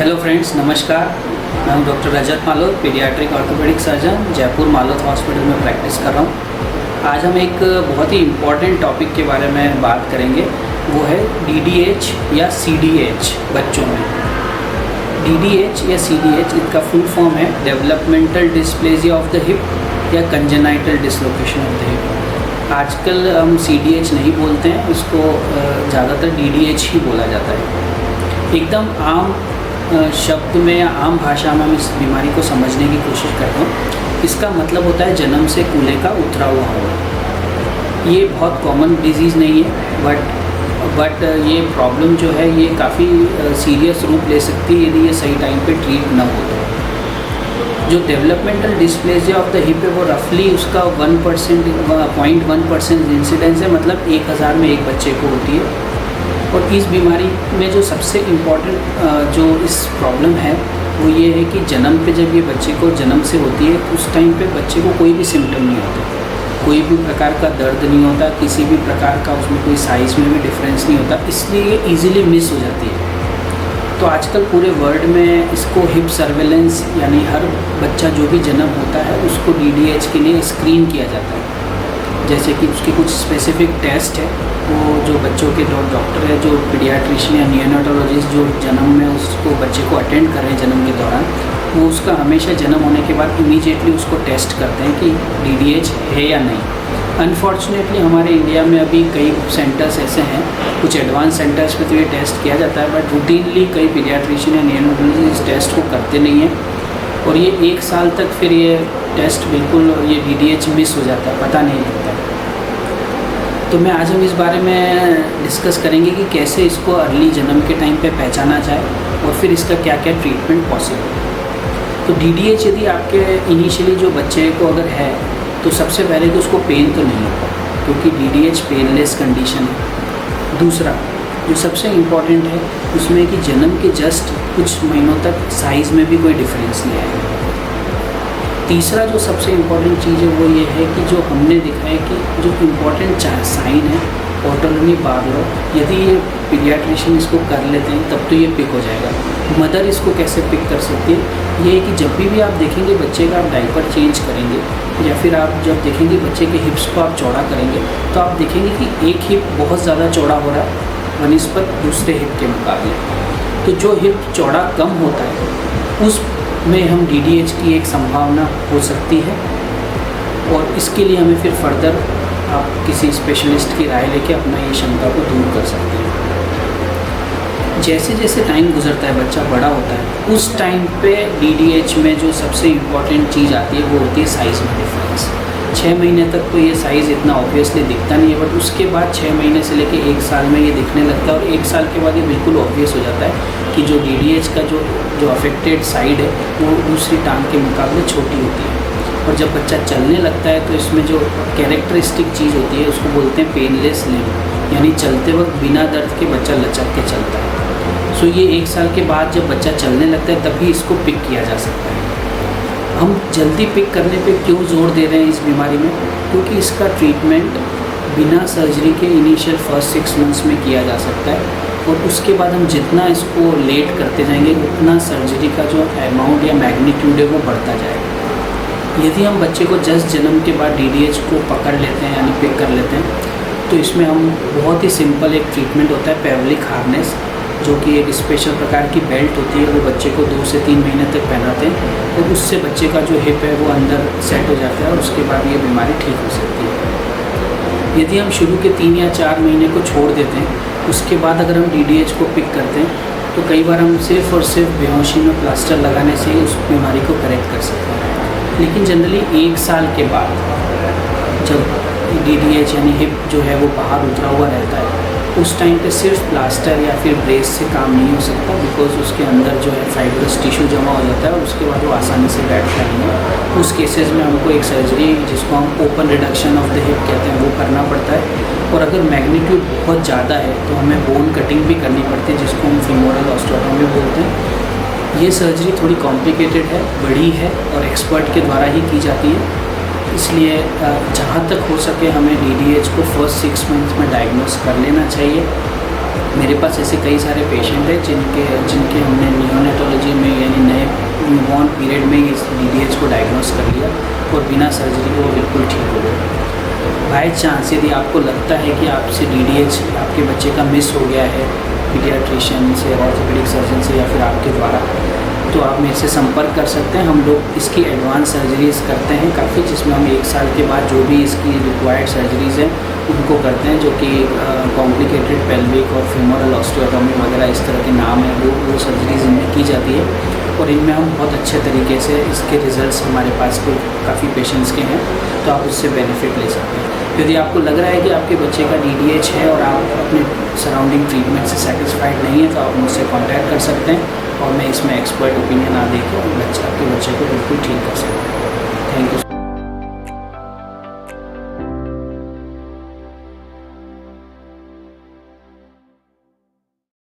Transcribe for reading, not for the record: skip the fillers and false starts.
Hello friends, नमस्कार। मैं हूं doctor Rajat Malot, paediatric orthopaedic surgeon, Jaipur Malot hospital में प्रैक्टिस कर रहा हूं। आज हम एक बहुत ही इम्पॉर्टेंट टॉपिक के बारे में बात करेंगे, वो है DDH या CDH बच्चों में। DDH या CDH इसका फुल फॉर्म है developmental dysplasia of the hip या congenital dislocation of the hip. आजकल हम CDH नहीं बोलते हैं, इसको ज़्यादातर DDH ही बोला जाता है। एकदम आम शब्द में या आम भाषा में हम इस बीमारी को समझने की कोशिश करते हैं। इसका मतलब होता है जन्म से कूल्हे का उतरा हुआ होना। ये बहुत कॉमन डिजीज़ नहीं है, बट ये प्रॉब्लम जो है ये काफ़ी सीरियस रूप ले सकती है यदि ये सही टाइम पे ट्रीट न हो तो। जो developmental dysplasia of the hip है वो रफली उसका 0.1% इंसिडेंस है, मतलब 1000 में एक बच्चे को होती है। और इस बीमारी में जो सबसे इम्पॉर्टेंट जो इस प्रॉब्लम है वो ये है कि जन्म पे जब ये बच्चे को जन्म से होती है उस टाइम पे बच्चे को कोई भी सिम्टम नहीं होता, कोई भी प्रकार का दर्द नहीं होता, किसी भी प्रकार का उसमें कोई साइज़ में भी डिफरेंस नहीं होता, इसलिए ये ईज़िली मिस हो जाती है। तो आजकल पूरे वर्ल्ड में इसको हिप सर्वेलेंस यानी हर बच्चा जो भी जन्म होता है उसको DDH के लिए स्क्रीन किया जाता है। जैसे कि उसके कुछ स्पेसिफिक टेस्ट है, वो जो बच्चों के डॉक्टर है, जो पीडियाट्रिशियन या नियोनेटोलॉजिस्ट जो जन्म में उसको बच्चे को अटेंड कर रहे हैं जन्म के दौरान, वो उसका हमेशा जन्म होने के बाद इमीडिएटली उसको टेस्ट करते हैं कि DDH है या नहीं। अनफॉर्चुनेटली हमारे इंडिया में अभी कई सेंटर्स ऐसे हैं, कुछ एडवांस सेंटर्स में तो ये टेस्ट किया जाता है, बट रूटीनली कई पीडियाट्रिशियन या नियोनेटोलॉजिस्ट इस टेस्ट को करते नहीं हैं और ये 1 साल तक फिर ये टेस्ट बिल्कुल ये DDH मिस हो जाता है, पता नहीं लगता। तो मैं आज हम इस बारे में डिस्कस करेंगे कि कैसे इसको अर्ली जन्म के टाइम पे पहचाना जाए और फिर इसका क्या क्या ट्रीटमेंट पॉसिबल है। तो DDH यदि आपके इनिशियली जो बच्चे को अगर है तो सबसे पहले तो उसको पेन तो नहीं होगा, क्योंकि DDH पेनलेस कंडीशन है। दूसरा जो सबसे इम्पॉर्टेंट है उसमें कि जन्म के जस्ट कुछ महीनों तक साइज़ में भी कोई डिफरेंस नहीं आएगा। तीसरा जो सबसे इम्पॉर्टेंट चीज़ है वो ये है कि जो हमने देखा है कि जो इम्पॉर्टेंट साइन है ऑटोनॉमी बार, यदि ये पीडियाट्रिशियन इसको कर लेते हैं तब तो ये पिक हो जाएगा। मदर इसको कैसे पिक कर सकती है, ये है कि जब भी आप देखेंगे बच्चे का आप डायपर चेंज करेंगे या फिर आप जब देखेंगे बच्चे के हिप्स को आप चौड़ा करेंगे तो आप देखेंगे कि एक हिप बहुत ज़्यादा चौड़ा हो रहा है बनिस्बत दूसरे हिप के मुकाबले। तो जो हिप चौड़ा कम होता है उस में हम DDH की एक संभावना हो सकती है और इसके लिए हमें फिर फर्दर आप किसी स्पेशलिस्ट की राय लेके अपना ये शंका को दूर कर सकते हैं। जैसे जैसे टाइम गुजरता है बच्चा बड़ा होता है उस टाइम पे DDH में जो सबसे इम्पॉर्टेंट चीज़ आती है वो होती है साइज़ में डिफरेंस। 6 महीने तक तो ये साइज़ इतना ऑब्वियसली दिखता नहीं है, बट उसके बाद 6 महीने से लेके 1 साल में ये दिखने लगता है और 1 साल के बाद ये बिल्कुल ऑब्वियस हो जाता है कि जो DDH का जो अफेक्टेड साइड है वो दूसरी टांग के मुकाबले छोटी होती है। और जब बच्चा चलने लगता है तो इसमें जो कैरेक्टरिस्टिक चीज़ होती है उसको बोलते हैं पेनलेस लिम्ब, यानी चलते वक्त बिना दर्द के बच्चा लचक के चलता है। सो ये 1 साल के बाद जब बच्चा चलने लगता है तभी इसको पिक किया जा सकता है। हम जल्दी पिक करने पे क्यों जोर दे रहे हैं इस बीमारी में, क्योंकि इसका ट्रीटमेंट बिना सर्जरी के इनिशियल फर्स्ट 6 मंथ्स में किया जा सकता है और उसके बाद हम जितना इसको लेट करते जाएंगे उतना सर्जरी का जो अमाउंट या मैग्नीट्यूड है वो बढ़ता जाएगा। यदि हम बच्चे को जस्ट जन्म के बाद DDH को पकड़ लेते हैं यानी पिक कर लेते हैं तो इसमें हम बहुत ही सिंपल एक ट्रीटमेंट होता है पेवलिक हार्नेस, जो कि एक स्पेशल प्रकार की बेल्ट होती है, वो बच्चे को 2 से 3 महीने तक पहनाते हैं और उससे बच्चे का जो हिप है वो अंदर सेट हो जाता है और उसके बाद ये बीमारी ठीक हो सकती है। यदि हम शुरू के 3 या 4 महीने को छोड़ देते हैं उसके बाद अगर हम DDH को पिक करते हैं तो कई बार हम सिर्फ और सिर्फ बेहोशी में प्लास्टर लगाने से ही उस बीमारी को करेक्ट कर सकते हैं। लेकिन जनरली 1 साल के बाद जब DDH यानी हिप जो है वो बाहर उतरा हुआ रहता है उस टाइम पे सिर्फ प्लास्टर या फिर ब्रेस से काम नहीं हो सकता, बिकॉज उसके अंदर जो है फाइब्रस टिश्यू जमा हो जाता है और उसके बाद वो आसानी से बैठता नहीं है। उस केसेस में हमको एक सर्जरी जिसको हम open reduction of the hip कहते हैं वो करना पड़ता है और अगर मैग्नीट्यूड बहुत ज़्यादा है तो हमें बोन कटिंग भी करनी पड़ती है जिसको हम फीमोरल ऑस्टियोटॉमी बोलते हैं। ये सर्जरी थोड़ी कॉम्प्लिकेटेड है, बड़ी है और एक्सपर्ट के द्वारा ही की जाती है, इसलिए जहाँ तक हो सके हमें DDH को फर्स्ट 6 मंथ्स में डायग्नोस कर लेना चाहिए। मेरे पास ऐसे कई सारे पेशेंट हैं जिनके हमने नियोनेटोलॉजी नौजवान पीरियड में इस DDH को डायग्नोस कर लिया और बिना सर्जरी वो बिल्कुल ठीक हो गया। बाय चांस यदि आपको लगता है कि आपसे DDH आपके बच्चे का मिस हो गया है पीडियाट्रिशियन से, ऑर्थोपेडिक सर्जन से या फिर आपके द्वारा, तो आप मेरे से संपर्क कर सकते हैं। हम लोग इसकी एडवांस सर्जरीज़ करते हैं काफ़ी, जिसमें हम 1 साल के बाद जो भी इसकी रिक्वायर्ड सर्जरीज़ हैं उनको करते हैं, जो कि कॉम्प्लिकेटेड पेल्विक और फीमोरल ऑस्टियोटॉमी वगैरह इस तरह के नाम हैं, वो सर्जरीज़ इनमें की जाती है और इनमें हम बहुत अच्छे तरीके से इसके रिज़ल्ट्स हमारे पास कोई काफ़ी पेशेंट्स के हैं, तो आप उससे बेनिफिट ले सकते हैं। यदि आपको लग रहा है कि आपके बच्चे का DDH है और आप अपने सराउंडिंग ट्रीटमेंट से सेटिस्फाइड नहीं है, तो आप मुझसे कॉन्टैक्ट कर सकते हैं और मैं इसमें एक्सपर्ट ओपिनियन ना देकर आपके बच्चे को बिल्कुल ठीक कर सकता हूँ। Thank you.